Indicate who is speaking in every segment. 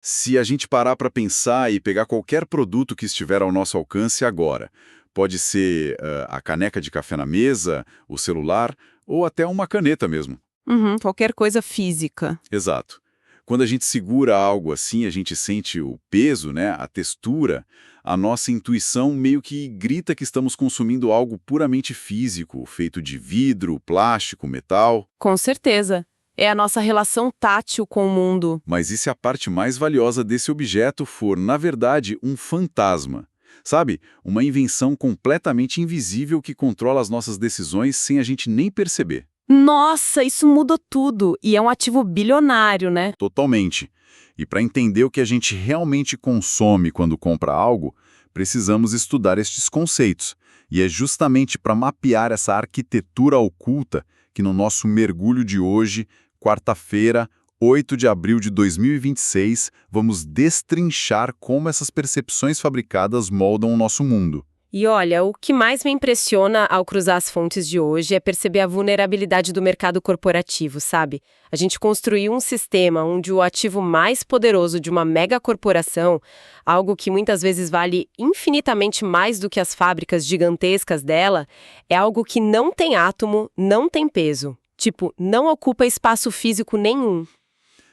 Speaker 1: Se a gente parar para pensar e pegar qualquer produto que estiver ao nosso alcance agora, pode ser a caneca de café na mesa, o celular ou até uma caneta mesmo.
Speaker 2: Uhum, qualquer coisa física.
Speaker 1: Exato. Quando a gente segura algo assim, a gente sente o peso, né, a textura, a nossa intuição meio que grita que estamos consumindo algo puramente físico, feito de vidro, plástico, metal.
Speaker 2: Com certeza. É a nossa relação tátil com o mundo.
Speaker 1: Mas e se a parte mais valiosa desse objeto for, na verdade, um fantasma? Sabe? Uma invenção completamente invisível que controla as nossas decisões sem a gente nem perceber.
Speaker 2: Nossa, isso mudou tudo. E é um ativo bilionário, né?
Speaker 1: Totalmente. E para entender o que a gente realmente consome quando compra algo, precisamos estudar estes conceitos. E é justamente para mapear essa arquitetura oculta que no nosso mergulho de hoje, quarta-feira, 8 de abril de 2026, vamos destrinchar como essas percepções fabricadas moldam o nosso mundo.
Speaker 2: E olha, o que mais me impressiona ao cruzar as fontes de hoje é perceber a vulnerabilidade do mercado corporativo, sabe? A gente construiu um sistema onde o ativo mais poderoso de uma mega corporação, algo que muitas vezes vale infinitamente mais do que as fábricas gigantescas dela, é algo que não tem átomo, não tem peso. Tipo, não ocupa espaço físico nenhum.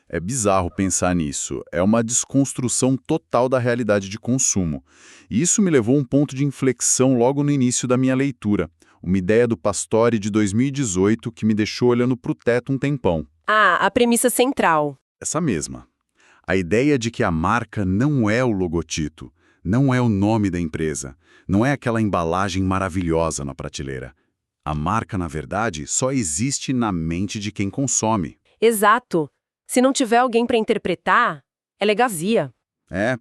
Speaker 1: É bizarro pensar nisso. É uma desconstrução total da realidade de consumo. E isso me levou a um ponto de inflexão logo no início da minha leitura. Uma ideia do Pastore de 2018 que me deixou olhando para o teto um tempão.
Speaker 2: Ah, a premissa central.
Speaker 1: Essa mesma. A ideia de que a marca não é o logotipo, não é o nome da empresa, não é aquela embalagem maravilhosa na prateleira. A marca, na verdade, só existe na mente de quem consome.
Speaker 2: Exato. Se não tiver alguém para interpretar, ela é vazia.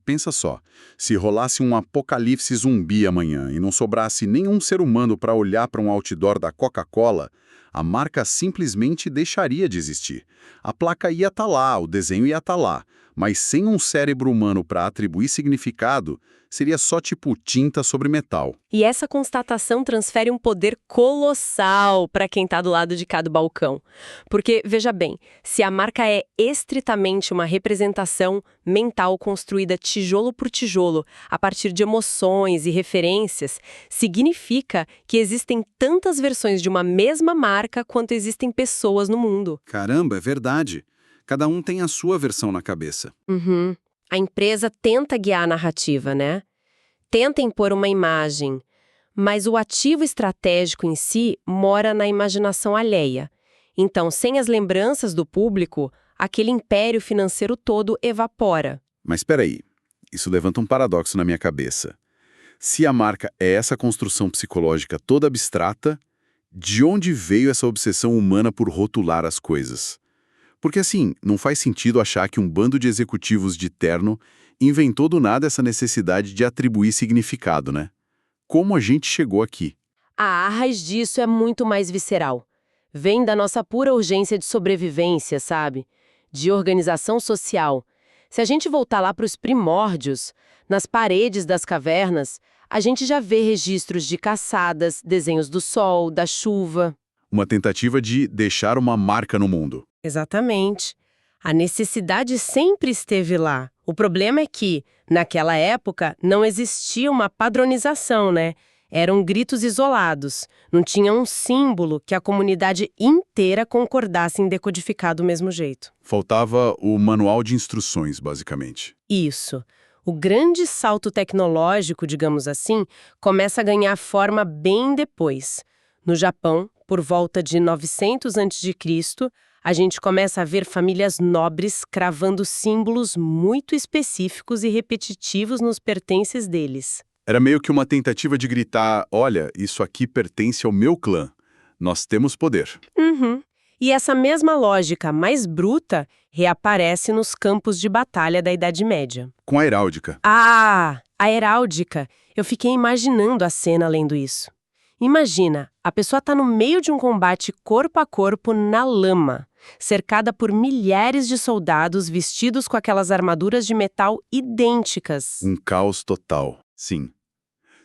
Speaker 1: Pensa só. Se rolasse um apocalipse zumbi amanhã e não sobrasse nenhum ser humano para olhar para um outdoor da Coca-Cola, a marca simplesmente deixaria de existir. A placa ia estar lá, o desenho ia estar lá, mas sem um cérebro humano para atribuir significado, seria só tipo tinta sobre metal.
Speaker 2: E essa constatação transfere um poder colossal para quem está do lado de cá do balcão. Porque, veja bem, se a marca é estritamente uma representação mental construída tijolo por tijolo, a partir de emoções e referências, significa que existem tantas versões de uma mesma marca quanto existem pessoas no mundo.
Speaker 1: Caramba, é verdade. Cada um tem a sua versão na cabeça.
Speaker 2: Uhum. A empresa tenta guiar a narrativa, né? Tenta impor uma imagem, mas o ativo estratégico em si mora na imaginação alheia. Então, sem as lembranças do público, aquele império financeiro todo evapora.
Speaker 1: Mas espera aí, isso levanta um paradoxo na minha cabeça. Se a marca é essa construção psicológica toda abstrata, de onde veio essa obsessão humana por rotular as coisas? Porque assim, não faz sentido achar que um bando de executivos de terno inventou do nada essa necessidade de atribuir significado, né? Como a gente chegou aqui?
Speaker 2: A raiz disso é muito mais visceral. Vem da nossa pura urgência de sobrevivência, sabe? De organização social. Se a gente voltar lá para os primórdios, nas paredes das cavernas, a gente já vê registros de caçadas, desenhos do sol, da chuva.
Speaker 1: Uma tentativa de deixar uma marca no mundo.
Speaker 2: Exatamente. A necessidade sempre esteve lá. O problema é que, naquela época, não existia uma padronização, né? Eram gritos isolados. Não tinha um símbolo que a comunidade inteira concordasse em decodificar do mesmo jeito.
Speaker 1: Faltava o manual de instruções, basicamente.
Speaker 2: Isso. O grande salto tecnológico, digamos assim, começa a ganhar forma bem depois. No Japão, por volta de 900 a.C., a gente começa a ver famílias nobres cravando símbolos muito específicos e repetitivos nos pertences deles.
Speaker 1: Era meio que uma tentativa de gritar, olha, isso aqui pertence ao meu clã. Nós temos poder.
Speaker 2: Uhum. E essa mesma lógica mais bruta reaparece nos campos de batalha da Idade Média.
Speaker 1: Com a heráldica.
Speaker 2: Ah, a heráldica! Eu fiquei imaginando a cena lendo isso. Imagina, a pessoa está no meio de um combate corpo a corpo na lama, cercada por milhares de soldados vestidos com aquelas armaduras de metal idênticas.
Speaker 1: Um caos total, sim.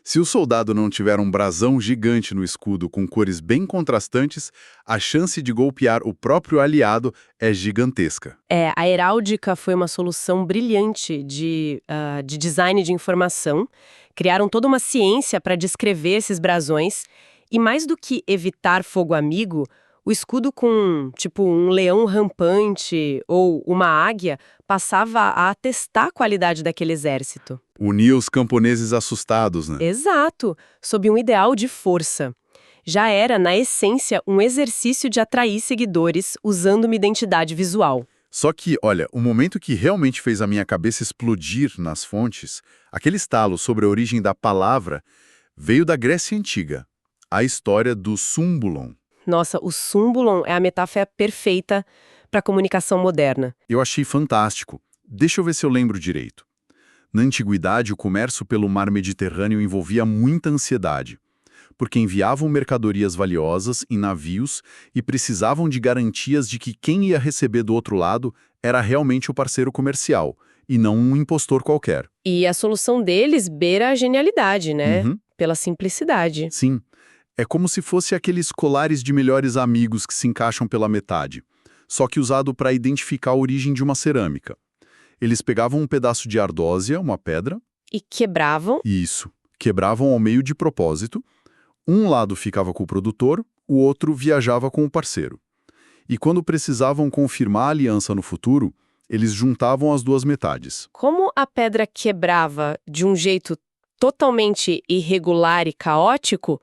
Speaker 1: Se o soldado não tiver um brasão gigante no escudo com cores bem contrastantes, a chance de golpear o próprio aliado é gigantesca.
Speaker 2: A heráldica foi uma solução brilhante de design de informação. Criaram toda uma ciência para descrever esses brasões. E mais do que evitar fogo amigo, o escudo com, tipo, um leão rampante ou uma águia passava a atestar a qualidade daquele exército.
Speaker 1: Unia os camponeses assustados, né?
Speaker 2: Exato, sob um ideal de força. Já era, na essência, um exercício de atrair seguidores usando uma identidade visual.
Speaker 1: Só que, olha, o momento que realmente fez a minha cabeça explodir nas fontes, aquele estalo sobre a origem da palavra, veio da Grécia Antiga. A história do súmbulon.
Speaker 2: Nossa, o súmbulon é a metáfora perfeita para a comunicação moderna.
Speaker 1: Eu achei fantástico. Deixa eu ver se eu lembro direito. Na antiguidade, o comércio pelo mar Mediterrâneo envolvia muita ansiedade, porque enviavam mercadorias valiosas em navios e precisavam de garantias de que quem ia receber do outro lado era realmente o parceiro comercial, e não um impostor qualquer.
Speaker 2: E a solução deles beira a genialidade, né?
Speaker 1: Uhum.
Speaker 2: Pela simplicidade.
Speaker 1: Sim. É como se fosse aqueles colares de melhores amigos que se encaixam pela metade, só que usado para identificar a origem de uma cerâmica. Eles pegavam um pedaço de ardósia, uma pedra...
Speaker 2: E quebravam.
Speaker 1: Isso. Quebravam ao meio de propósito. Um lado ficava com o produtor, o outro viajava com o parceiro. E quando precisavam confirmar a aliança no futuro, eles juntavam as duas metades.
Speaker 2: Como a pedra quebrava de um jeito totalmente irregular e caótico,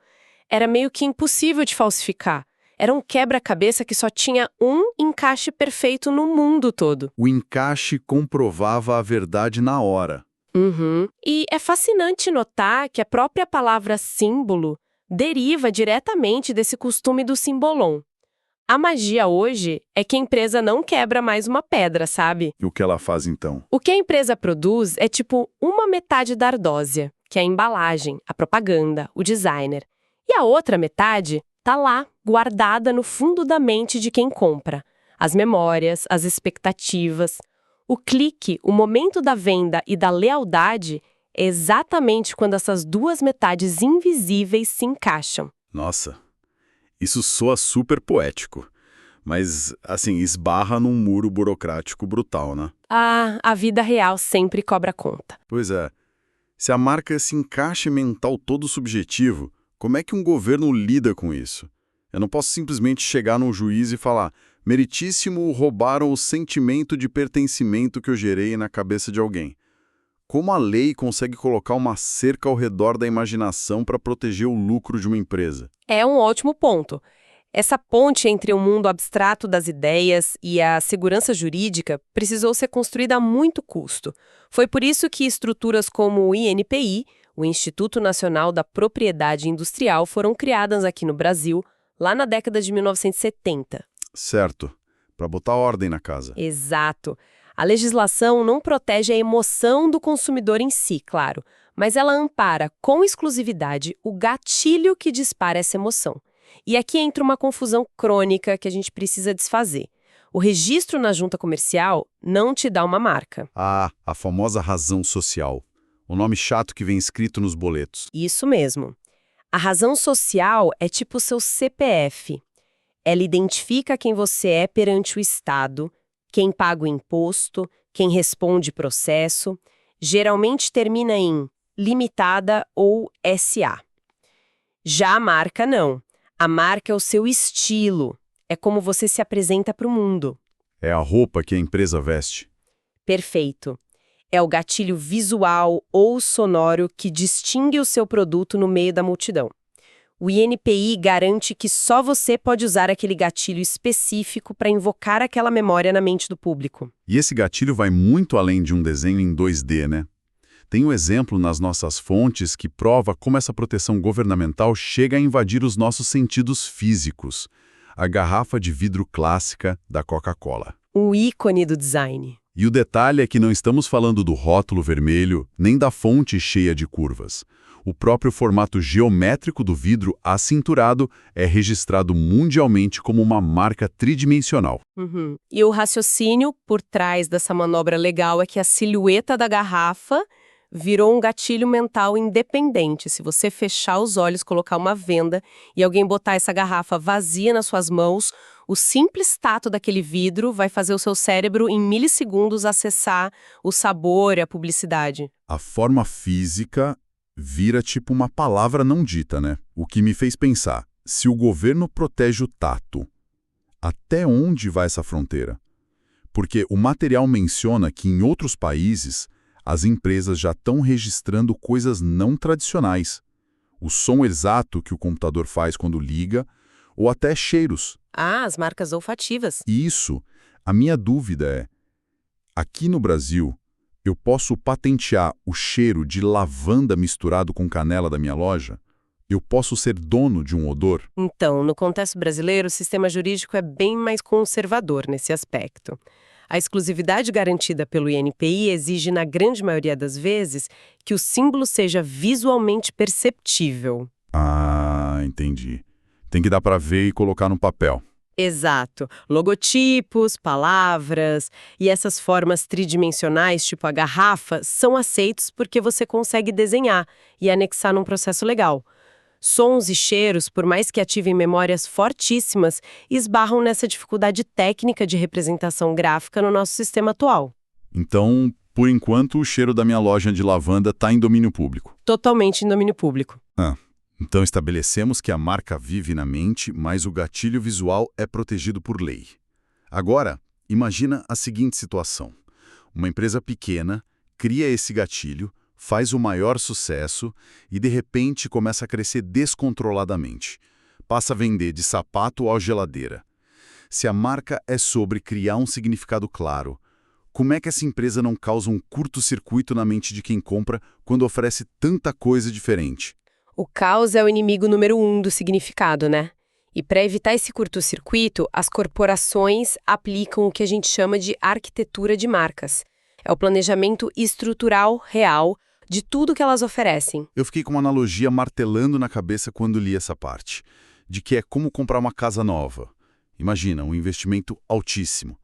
Speaker 2: era meio que impossível de falsificar. Era um quebra-cabeça que só tinha um encaixe perfeito no mundo todo.
Speaker 1: O encaixe comprovava a verdade na hora.
Speaker 2: Uhum. E é fascinante notar que a própria palavra símbolo deriva diretamente desse costume do simbolon. A magia hoje é que a empresa não quebra mais uma pedra, sabe?
Speaker 1: E o que ela faz então?
Speaker 2: O que a empresa produz é tipo uma metade da ardósia, que é a embalagem, a propaganda, o designer. E a outra metade tá lá, guardada no fundo da mente de quem compra. As memórias, as expectativas. O clique, o momento da venda e da lealdade é exatamente quando essas duas metades invisíveis se encaixam.
Speaker 1: Nossa, isso soa super poético. Mas, assim, esbarra num muro burocrático brutal, né?
Speaker 2: Ah, a vida real sempre cobra conta.
Speaker 1: Pois é. Se a marca é esse encaixe mental todo subjetivo, como é que um governo lida com isso? Eu não posso simplesmente chegar num juiz e falar: meritíssimo, roubaram o sentimento de pertencimento que eu gerei na cabeça de alguém. Como a lei consegue colocar uma cerca ao redor da imaginação para proteger o lucro de uma empresa?
Speaker 2: É um ótimo ponto. Essa ponte entre o mundo abstrato das ideias e a segurança jurídica precisou ser construída a muito custo. Foi por isso que estruturas como o INPI, o Instituto Nacional da Propriedade Industrial, foram criadas aqui no Brasil, lá na década de 1970.
Speaker 1: Certo, para botar ordem na casa.
Speaker 2: Exato. A legislação não protege a emoção do consumidor em si, claro, mas ela ampara com exclusividade o gatilho que dispara essa emoção. E aqui entra uma confusão crônica que a gente precisa desfazer. O registro na junta comercial não te dá uma marca.
Speaker 1: Ah, a famosa razão social. O nome chato que vem escrito nos boletos.
Speaker 2: Isso mesmo. A razão social é tipo o seu CPF. Ela identifica quem você é perante o Estado, quem paga o imposto, quem responde processo. Geralmente termina em limitada ou SA. Já a marca não. A marca é o seu estilo. É como você se apresenta para o mundo.
Speaker 1: É a roupa que a empresa veste.
Speaker 2: Perfeito. É o gatilho visual ou sonoro que distingue o seu produto no meio da multidão. O INPI garante que só você pode usar aquele gatilho específico para invocar aquela memória na mente do público.
Speaker 1: E esse gatilho vai muito além de um desenho em 2D, né? Tem um exemplo nas nossas fontes que prova como essa proteção governamental chega a invadir os nossos sentidos físicos. A garrafa de vidro clássica da Coca-Cola.
Speaker 2: O ícone do design.
Speaker 1: E o detalhe é que não estamos falando do rótulo vermelho, nem da fonte cheia de curvas. O próprio formato geométrico do vidro acinturado é registrado mundialmente como uma marca tridimensional.
Speaker 2: Uhum. E o raciocínio por trás dessa manobra legal é que a silhueta da garrafa Virou um gatilho mental independente. Se você fechar os olhos, colocar uma venda e alguém botar essa garrafa vazia nas suas mãos, o simples tato daquele vidro vai fazer o seu cérebro, em milissegundos, acessar o sabor e a publicidade.
Speaker 1: A forma física vira tipo uma palavra não dita, né? O que me fez pensar, se o governo protege o tato, até onde vai essa fronteira? Porque o material menciona que em outros países as empresas já estão registrando coisas não tradicionais. O som exato que o computador faz quando liga, ou até cheiros.
Speaker 2: Ah, as marcas olfativas.
Speaker 1: Isso. A minha dúvida é, aqui no Brasil, eu posso patentear o cheiro de lavanda misturado com canela da minha loja? Eu posso ser dono de um odor?
Speaker 2: Então, no contexto brasileiro, o sistema jurídico é bem mais conservador nesse aspecto. A exclusividade garantida pelo INPI exige, na grande maioria das vezes, que o símbolo seja visualmente perceptível.
Speaker 1: Ah, entendi. Tem que dar para ver e colocar no papel.
Speaker 2: Exato. Logotipos, palavras e essas formas tridimensionais, tipo a garrafa, são aceitos porque você consegue desenhar e anexar num processo legal. Sons e cheiros, por mais que ativem memórias fortíssimas, esbarram nessa dificuldade técnica de representação gráfica no nosso sistema atual.
Speaker 1: Então, por enquanto, o cheiro da minha loja de lavanda está em domínio público.
Speaker 2: Totalmente em domínio público.
Speaker 1: Então estabelecemos que a marca vive na mente, mas o gatilho visual é protegido por lei. Agora, imagina a seguinte situação. Uma empresa pequena cria esse gatilho, faz o maior sucesso e, de repente, começa a crescer descontroladamente. Passa a vender de sapato à geladeira. Se a marca é sobre criar um significado claro, como é que essa empresa não causa um curto-circuito na mente de quem compra quando oferece tanta coisa diferente?
Speaker 2: O caos é o inimigo número 1 do significado, né? E para evitar esse curto-circuito, as corporações aplicam o que a gente chama de arquitetura de marcas. É o planejamento estrutural real de tudo que elas oferecem.
Speaker 1: Eu fiquei com uma analogia martelando na cabeça quando li essa parte, de que é como comprar uma casa nova. Imagina, um investimento altíssimo.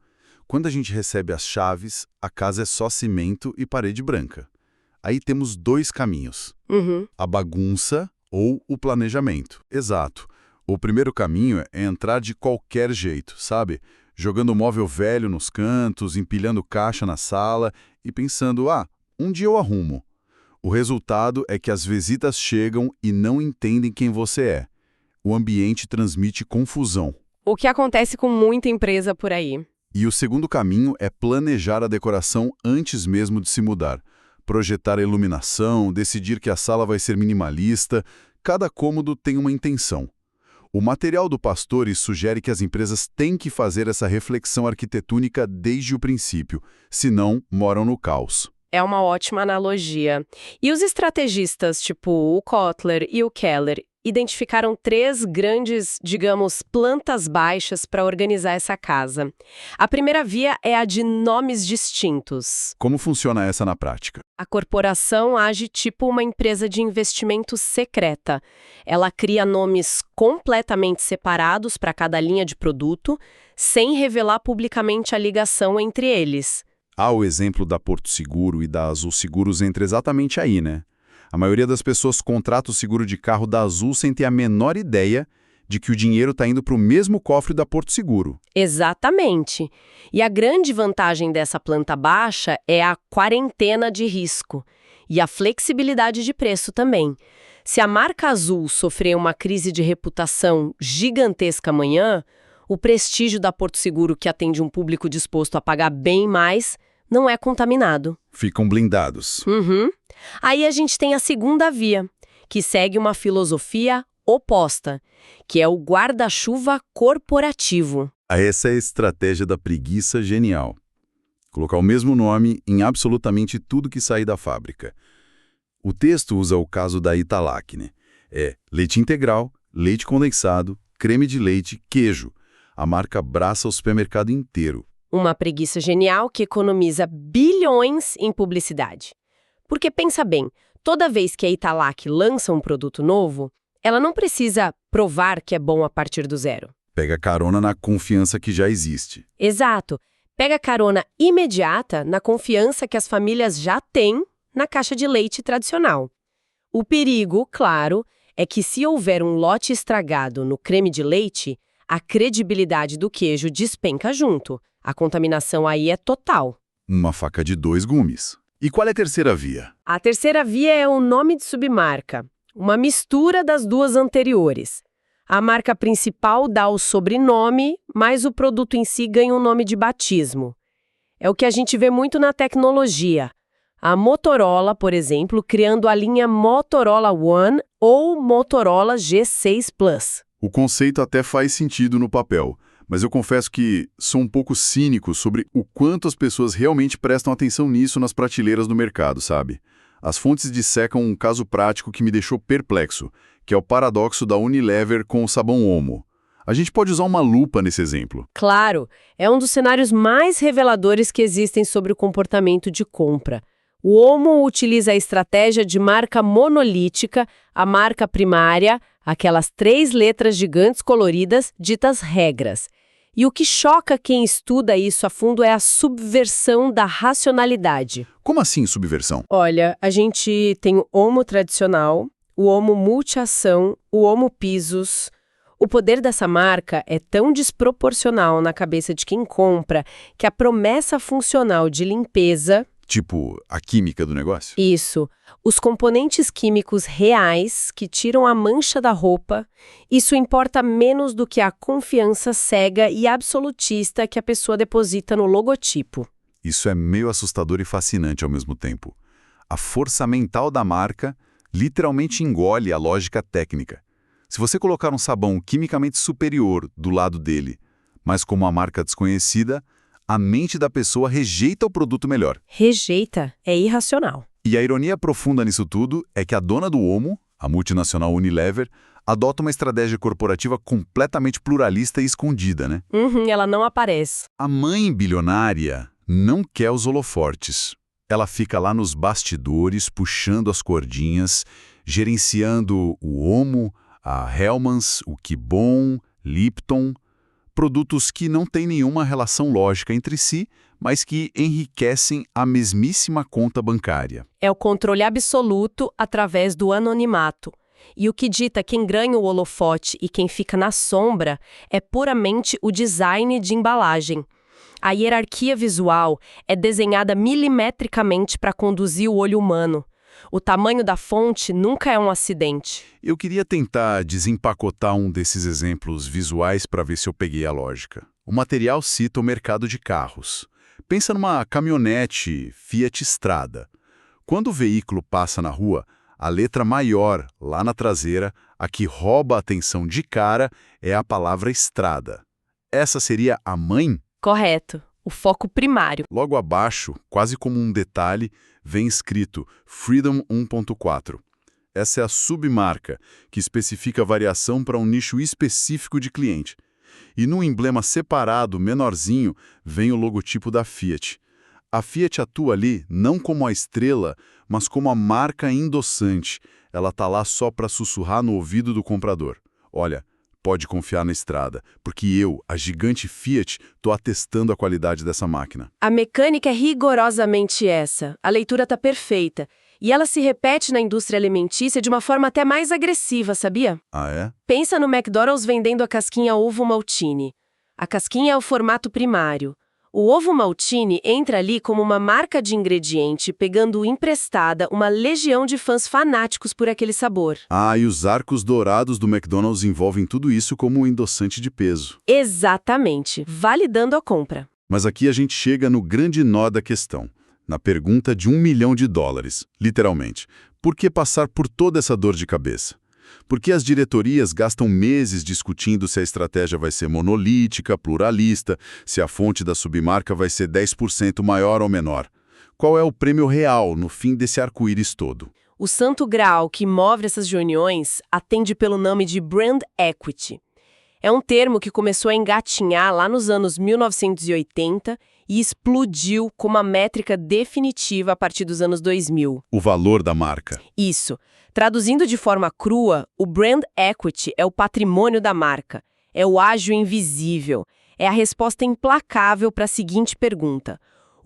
Speaker 1: Quando a gente recebe as chaves, a casa é só cimento e parede branca. Aí temos dois caminhos. A bagunça ou o planejamento. Exato. O primeiro caminho é entrar de qualquer jeito, sabe? Jogando móvel velho nos cantos, empilhando caixa na sala e pensando, um dia eu arrumo. O resultado é que as visitas chegam e não entendem quem você é. O ambiente transmite confusão.
Speaker 2: O que acontece com muita empresa por aí.
Speaker 1: E o segundo caminho é planejar a decoração antes mesmo de se mudar. Projetar a iluminação, decidir que a sala vai ser minimalista, cada cômodo tem uma intenção. O material do Pastore sugere que as empresas têm que fazer essa reflexão arquitetônica desde o princípio, senão moram no caos.
Speaker 2: É uma ótima analogia. E os estrategistas, tipo o Kotler e o Keller, identificaram 3 grandes, digamos, plantas baixas para organizar essa casa. A primeira via é a de nomes distintos.
Speaker 1: Como funciona essa na prática?
Speaker 2: A corporação age tipo uma empresa de investimento secreta. Ela cria nomes completamente separados para cada linha de produto, sem revelar publicamente a ligação entre eles.
Speaker 1: O exemplo da Porto Seguro e da Azul Seguros entra exatamente aí, né? A maioria das pessoas contrata o seguro de carro da Azul sem ter a menor ideia de que o dinheiro está indo para o mesmo cofre da Porto Seguro.
Speaker 2: Exatamente. E a grande vantagem dessa planta baixa é a quarentena de risco e a flexibilidade de preço também. Se a marca Azul sofrer uma crise de reputação gigantesca amanhã, o prestígio da Porto Seguro, que atende um público disposto a pagar bem mais, não é contaminado.
Speaker 1: Ficam blindados.
Speaker 2: Aí a gente tem a segunda via, que segue uma filosofia oposta, que é o guarda-chuva corporativo.
Speaker 1: Essa é a estratégia da preguiça genial. Colocar o mesmo nome em absolutamente tudo que sair da fábrica. O texto usa o caso da Italac, né? É leite integral, leite condensado, creme de leite, queijo. A marca abraça o supermercado inteiro.
Speaker 2: Uma preguiça genial que economiza bilhões em publicidade. Porque pensa bem, toda vez que a Italac lança um produto novo, ela não precisa provar que é bom a partir do zero.
Speaker 1: Pega carona na confiança que já existe.
Speaker 2: Exato. Pega carona imediata na confiança que as famílias já têm na caixa de leite tradicional. O perigo, claro, é que se houver um lote estragado no creme de leite, a credibilidade do queijo despenca junto. A contaminação aí é total.
Speaker 1: Uma faca de dois gumes. E qual é a terceira via?
Speaker 2: A terceira via é o nome de submarca, uma mistura das duas anteriores. A marca principal dá o sobrenome, mas o produto em si ganha um nome de batismo. É o que a gente vê muito na tecnologia. A Motorola, por exemplo, criando a linha Motorola One ou Motorola G6 Plus.
Speaker 1: O conceito até faz sentido no papel, mas eu confesso que sou um pouco cínico sobre o quanto as pessoas realmente prestam atenção nisso nas prateleiras do mercado, sabe? As fontes dissecam um caso prático que me deixou perplexo, que é o paradoxo da Unilever com o sabão Omo. A gente pode usar uma lupa nesse exemplo.
Speaker 2: Claro, é um dos cenários mais reveladores que existem sobre o comportamento de compra. O Omo utiliza a estratégia de marca monolítica, a marca primária, aquelas 3 letras gigantes coloridas ditas regras. E o que choca quem estuda isso a fundo é a subversão da racionalidade.
Speaker 1: Como assim subversão?
Speaker 2: Olha, a gente tem o Omo tradicional, o Omo multiação, o Omo pisos. O poder dessa marca é tão desproporcional na cabeça de quem compra que a promessa funcional de limpeza...
Speaker 1: Tipo, a química do negócio?
Speaker 2: Isso. Os componentes químicos reais que tiram a mancha da roupa, isso importa menos do que a confiança cega e absolutista que a pessoa deposita no logotipo.
Speaker 1: Isso é meio assustador e fascinante ao mesmo tempo. A força mental da marca literalmente engole a lógica técnica. Se você colocar um sabão quimicamente superior do lado dele, mas com uma marca desconhecida, a mente da pessoa rejeita o produto melhor.
Speaker 2: Rejeita, é irracional.
Speaker 1: E a ironia profunda nisso tudo é que a dona do Omo, a multinacional Unilever, adota uma estratégia corporativa completamente pluralista e escondida, né?
Speaker 2: Ela não aparece.
Speaker 1: A mãe bilionária não quer os holofortes. Ela fica lá nos bastidores, puxando as cordinhas, gerenciando o Omo, a Hellmann's, o Kibon, Lipton, produtos que não têm nenhuma relação lógica entre si, mas que enriquecem a mesmíssima conta bancária.
Speaker 2: É o controle absoluto através do anonimato. E o que dita quem ganha o holofote e quem fica na sombra é puramente o design de embalagem. A hierarquia visual é desenhada milimetricamente para conduzir o olho humano. O tamanho da fonte nunca é um acidente.
Speaker 1: Eu queria tentar desempacotar um desses exemplos visuais para ver se eu peguei a lógica. O material cita o mercado de carros. Pensa numa caminhonete Fiat Strada. Quando o veículo passa na rua, a letra maior, lá na traseira, a que rouba a atenção de cara, é a palavra estrada. Essa seria a mãe?
Speaker 2: Correto. O foco primário.
Speaker 1: Logo abaixo, quase como um detalhe, vem escrito Freedom 1.4. Essa é a submarca, que especifica a variação para um nicho específico de cliente. E num emblema separado, menorzinho, vem o logotipo da Fiat. A Fiat atua ali não como a estrela, mas como a marca endossante. Ela tá lá só para sussurrar no ouvido do comprador. Olha, pode confiar na estrada, porque eu, a gigante Fiat, tô atestando a qualidade dessa máquina.
Speaker 2: A mecânica é rigorosamente essa. A leitura tá perfeita. E ela se repete na indústria alimentícia de uma forma até mais agressiva, sabia?
Speaker 1: Ah, é?
Speaker 2: Pensa no McDonald's vendendo a casquinha ovo maltine. A casquinha é o formato primário. O ovo maltine entra ali como uma marca de ingrediente, pegando emprestada uma legião de fãs fanáticos por aquele sabor.
Speaker 1: Ah, e os arcos dourados do McDonald's envolvem tudo isso como um endossante de peso.
Speaker 2: Exatamente, validando a compra.
Speaker 1: Mas aqui a gente chega no grande nó da questão, na pergunta de $1 milhão, literalmente. Por que passar por toda essa dor de cabeça? Por que as diretorias gastam meses discutindo se a estratégia vai ser monolítica, pluralista, se a fonte da submarca vai ser 10% maior ou menor? Qual é o prêmio real no fim desse arco-íris todo?
Speaker 2: O santo graal que move essas reuniões atende pelo nome de Brand Equity. É um termo que começou a engatinhar lá nos anos 1980 e explodiu como uma métrica definitiva a partir dos anos 2000.
Speaker 1: O valor da marca.
Speaker 2: Isso. Traduzindo de forma crua, o Brand Equity é o patrimônio da marca, é o ágio invisível, é a resposta implacável para a seguinte pergunta: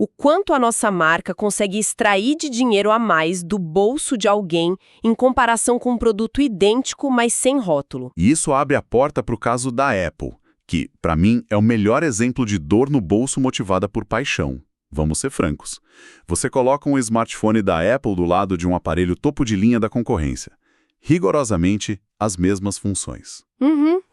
Speaker 2: O quanto a nossa marca consegue extrair de dinheiro a mais do bolso de alguém em comparação com um produto idêntico, mas sem rótulo.
Speaker 1: E isso abre a porta para o caso da Apple, que, para mim, é o melhor exemplo de dor no bolso motivada por paixão. Vamos ser francos. Você coloca um smartphone da Apple do lado de um aparelho topo de linha da concorrência. Rigorosamente, as mesmas funções.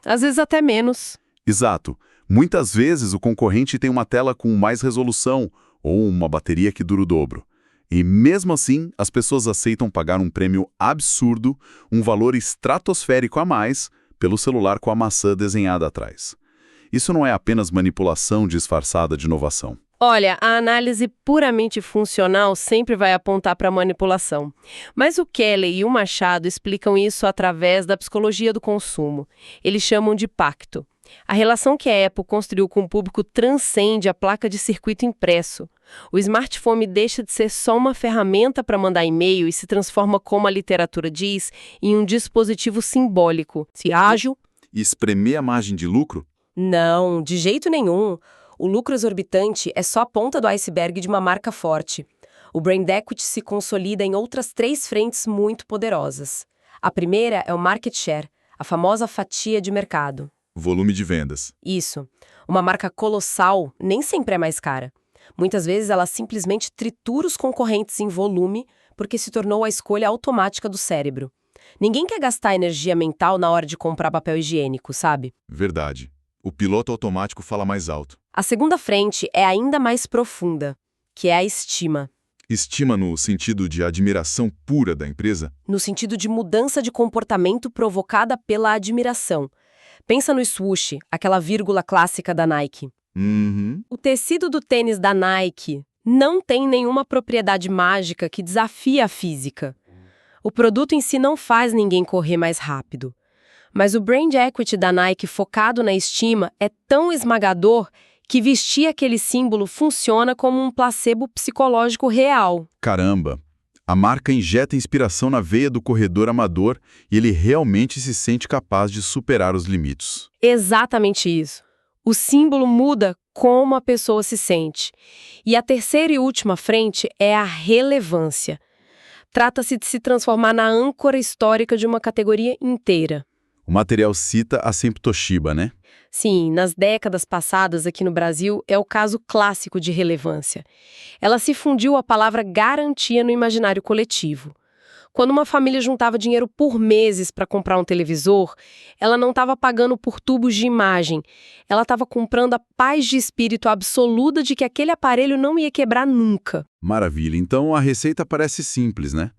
Speaker 2: Às vezes até menos.
Speaker 1: Exato. Muitas vezes o concorrente tem uma tela com mais resolução ou uma bateria que dura o dobro. E mesmo assim, as pessoas aceitam pagar um prêmio absurdo, um valor estratosférico a mais, pelo celular com a maçã desenhada atrás. Isso não é apenas manipulação disfarçada de inovação.
Speaker 2: Olha, a análise puramente funcional sempre vai apontar para manipulação. Mas o Kelly e o Machado explicam isso através da psicologia do consumo. Eles chamam de pacto. A relação que a Apple construiu com o público transcende a placa de circuito impresso. O smartphone deixa de ser só uma ferramenta para mandar e-mail e se transforma, como a literatura diz, em um dispositivo simbólico. Se ágil?
Speaker 1: E espremer a margem de lucro?
Speaker 2: Não, de jeito nenhum. O lucro exorbitante é só a ponta do iceberg de uma marca forte. O brand equity se consolida em outras 3 frentes muito poderosas. A primeira é o market share, a famosa fatia de mercado.
Speaker 1: Volume de vendas.
Speaker 2: Isso. Uma marca colossal nem sempre é mais cara. Muitas vezes ela simplesmente tritura os concorrentes em volume porque se tornou a escolha automática do cérebro. Ninguém quer gastar energia mental na hora de comprar papel higiênico, sabe?
Speaker 1: Verdade. O piloto automático fala mais alto.
Speaker 2: A segunda frente é ainda mais profunda, que é a estima.
Speaker 1: Estima no sentido de admiração pura da empresa?
Speaker 2: No sentido de mudança de comportamento provocada pela admiração. Pensa no swoosh, aquela vírgula clássica da Nike. O tecido do tênis da Nike não tem nenhuma propriedade mágica que desafie a física. O produto em si não faz ninguém correr mais rápido. Mas o brand equity da Nike focado na estima é tão esmagador que vestir aquele símbolo funciona como um placebo psicológico real.
Speaker 1: Caramba! A marca injeta inspiração na veia do corredor amador e ele realmente se sente capaz de superar os limites.
Speaker 2: Exatamente isso. O símbolo muda como a pessoa se sente. E a terceira e última frente é a relevância. Trata-se de se transformar na âncora histórica de uma categoria inteira.
Speaker 1: O material cita a Sempre Toshiba, né?
Speaker 2: Sim, nas décadas passadas aqui no Brasil é o caso clássico de relevância. Ela se fundiu a palavra garantia no imaginário coletivo. Quando uma família juntava dinheiro por meses para comprar um televisor, ela não estava pagando por tubos de imagem. Ela estava comprando a paz de espírito absoluta de que aquele aparelho não ia quebrar nunca.
Speaker 1: Maravilha. Então a receita parece simples, né?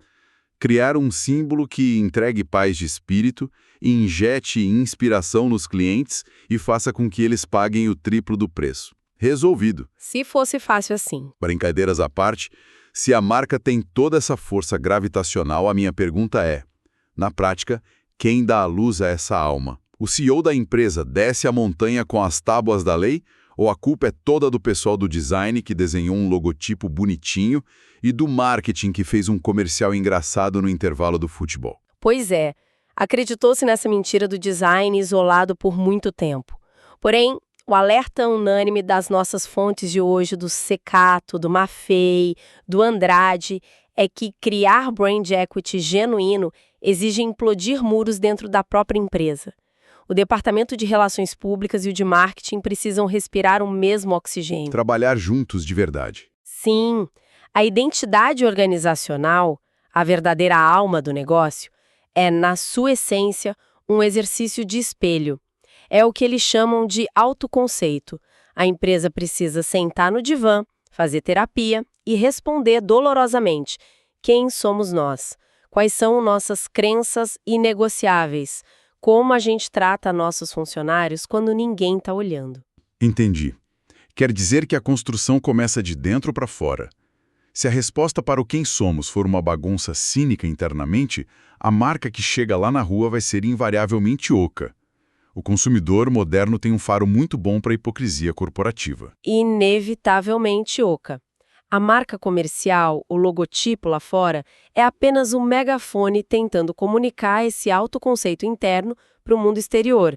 Speaker 1: Criar um símbolo que entregue paz de espírito, injete inspiração nos clientes e faça com que eles paguem o triplo do preço. Resolvido.
Speaker 2: Se fosse fácil assim.
Speaker 1: Brincadeiras à parte, se a marca tem toda essa força gravitacional, a minha pergunta é, na prática, quem dá a luz a essa alma? O CEO da empresa desce a montanha com as tábuas da lei? Ou a culpa é toda do pessoal do design que desenhou um logotipo bonitinho e do marketing que fez um comercial engraçado no intervalo do futebol?
Speaker 2: Pois é, acreditou-se nessa mentira do design isolado por muito tempo. Porém, o alerta unânime das nossas fontes de hoje, do Secato, do Maffei, do Andrade, é que criar brand equity genuíno exige implodir muros dentro da própria empresa. O departamento de relações públicas e o de marketing precisam respirar o mesmo oxigênio.
Speaker 1: Trabalhar juntos de verdade.
Speaker 2: Sim, a identidade organizacional, a verdadeira alma do negócio, é, na sua essência, um exercício de espelho. É o que eles chamam de autoconceito. A empresa precisa sentar no divã, fazer terapia e responder dolorosamente: quem somos nós? Quais são nossas crenças inegociáveis? Como a gente trata nossos funcionários quando ninguém está olhando?
Speaker 1: Entendi. Quer dizer que a construção começa de dentro para fora. Se a resposta para o quem somos for uma bagunça cínica internamente, a marca que chega lá na rua vai ser invariavelmente oca. O consumidor moderno tem um faro muito bom para a hipocrisia corporativa.
Speaker 2: Inevitavelmente oca. A marca comercial, o logotipo lá fora, é apenas um megafone tentando comunicar esse autoconceito interno para o mundo exterior.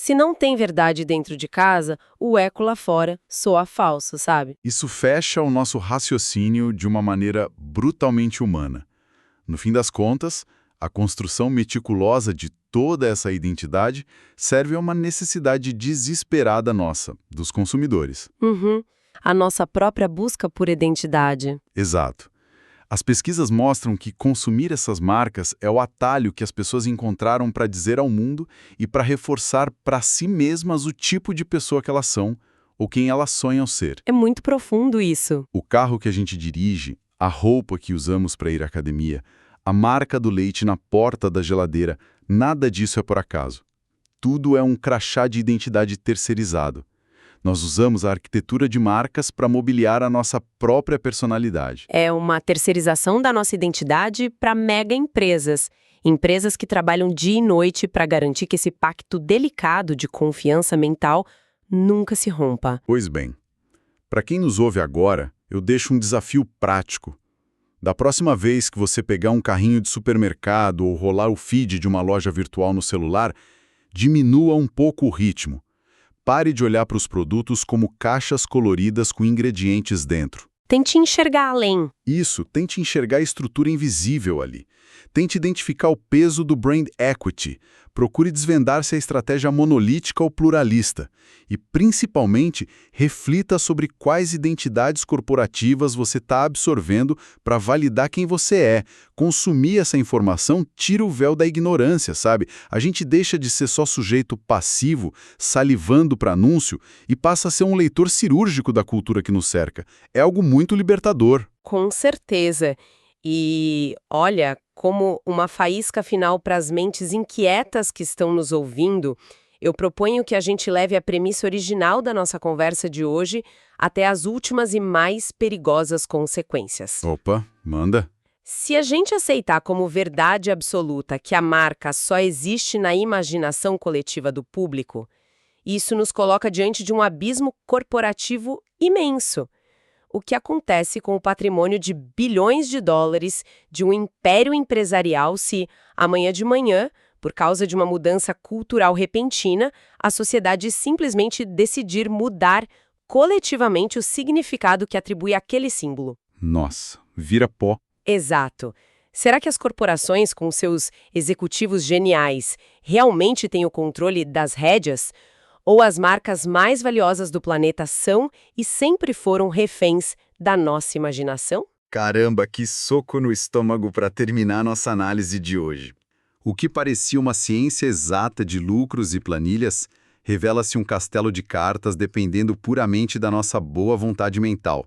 Speaker 2: Se não tem verdade dentro de casa, o eco lá fora soa falso, sabe?
Speaker 1: Isso fecha o nosso raciocínio de uma maneira brutalmente humana. No fim das contas, a construção meticulosa de toda essa identidade serve a uma necessidade desesperada nossa, dos consumidores.
Speaker 2: Uhum. A nossa própria busca por identidade.
Speaker 1: Exato. As pesquisas mostram que consumir essas marcas é o atalho que as pessoas encontraram para dizer ao mundo e para reforçar para si mesmas o tipo de pessoa que elas são ou quem elas sonham ser.
Speaker 2: É muito profundo isso.
Speaker 1: O carro que a gente dirige, a roupa que usamos para ir à academia, a marca do leite na porta da geladeira, nada disso é por acaso. Tudo é um crachá de identidade terceirizado. Nós usamos a arquitetura de marcas para mobiliar a nossa própria personalidade.
Speaker 2: É uma terceirização da nossa identidade para mega empresas. Empresas que trabalham dia e noite para garantir que esse pacto delicado de confiança mental nunca se rompa.
Speaker 1: Pois bem, para quem nos ouve agora, eu deixo um desafio prático. Da próxima vez que você pegar um carrinho de supermercado ou rolar o feed de uma loja virtual no celular, diminua um pouco o ritmo. Pare de olhar para os produtos como caixas coloridas com ingredientes dentro.
Speaker 2: Tente enxergar além.
Speaker 1: Isso, tente enxergar a estrutura invisível ali. Tente identificar o peso do brand equity. Procure desvendar se a estratégia é monolítica ou pluralista. E, principalmente, reflita sobre quais identidades corporativas você está absorvendo para validar quem você é. Consumir essa informação tira o véu da ignorância, sabe? A gente deixa de ser só sujeito passivo, salivando para anúncio, e passa a ser um leitor cirúrgico da cultura que nos cerca. É algo muito libertador.
Speaker 2: Com certeza. E olha, como uma faísca final para as mentes inquietas que estão nos ouvindo, eu proponho que a gente leve a premissa original da nossa conversa de hoje até as últimas e mais perigosas consequências.
Speaker 1: Opa, manda.
Speaker 2: Se a gente aceitar como verdade absoluta que a marca só existe na imaginação coletiva do público, isso nos coloca diante de um abismo corporativo imenso. O que acontece com o patrimônio de bilhões de dólares de um império empresarial se, amanhã de manhã, por causa de uma mudança cultural repentina, a sociedade simplesmente decidir mudar coletivamente o significado que atribui àquele símbolo?
Speaker 1: Nossa, vira pó.
Speaker 2: Exato. Será que as corporações, com seus executivos geniais, realmente têm o controle das rédeas? Ou as marcas mais valiosas do planeta são e sempre foram reféns da nossa imaginação?
Speaker 1: Caramba, que soco no estômago para terminar nossa análise de hoje. O que parecia uma ciência exata de lucros e planilhas, revela-se um castelo de cartas dependendo puramente da nossa boa vontade mental.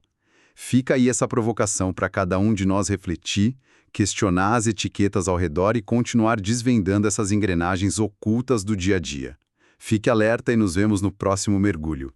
Speaker 1: Fica aí essa provocação para cada um de nós refletir, questionar as etiquetas ao redor e continuar desvendando essas engrenagens ocultas do dia a dia. Fique alerta e nos vemos no próximo mergulho.